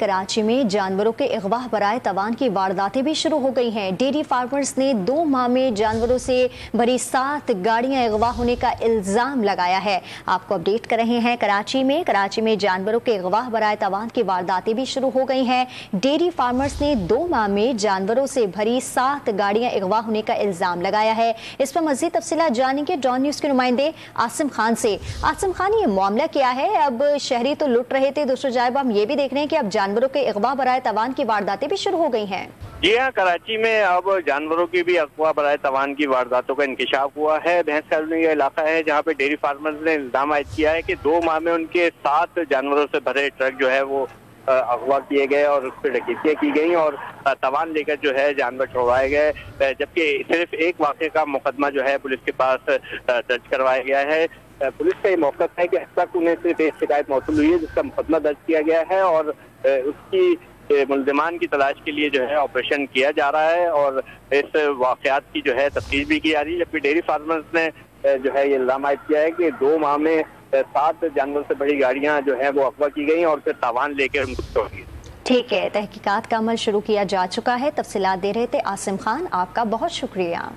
कराची में जानवरों के अगवा बराए तवान की वारदातें भी शुरू हो गई हैं। डेयरी फार्मर्स ने 2 माह में जानवरों से भरी 7 गाड़ियां अगवा होने का इल्जाम लगाया है। आपको अपडेट कर रहे हैं कराची में जानवरों के अगवा बराए तवान की वारदातें भी शुरू हो गई हैं। डेयरी फार्मर्स ने 2 माह में जानवरों से भरी 7 गाड़ियां अगवा होने का इल्जाम लगाया है। इस पर मजीद तफसीलात जानेंगे डॉन न्यूज के नुमाइंदे आसिम खान से। आसिम खान, ये मामला क्या है? अब शहरी तो लुट रहे थे, दूसरी जानिब हम ये भी देख रहे हैं कि अब जानवरों के अगवा बराए तवान की वारदातें भी शुरू हो गई हैं। जी हाँ, कराची में अब जानवरों की भी अगवा बराए तवान की वारदातों का इंकिशाफ हुआ है। भैंस कॉलोनी का इलाका है जहाँ पे डेयरी फार्मर्स ने इल्जाम आयद किया है कि 2 माह में उनके 7 जानवरों से भरे ट्रक जो है वो अगवा किए गए और उस पर डकैतियां की गई और तवान लेकर जो है जानवर छुड़वाए गए, जबकि सिर्फ एक वाक़े का मुकदमा जो है पुलिस के पास दर्ज करवाया गया है। पुलिस का ये मौक़िफ़ है कि अब तक उन्हें सिर्फ एक शिकायत मौसूल हुई है जिसका मुकदमा दर्ज किया गया है और उसकी मुल्ज़िमान की तलाश के लिए जो है ऑपरेशन किया जा रहा है और इस वाक़यात की जो है तफ्तीश भी की जा रही है। जबकि डेयरी फार्मर्स ने जो है ये इल्ज़ाम आयद किया है कि 2 माह में 7 जानवरों से बड़ी गाड़ियां जो है वो अगवा की गई और फिर तावान लेकर उनको छोड़ दी। ठीक है, तहकीकात का अमल शुरू किया जा चुका है। तफसीलात दे रहे थे आसिम खान, आपका बहुत शुक्रिया।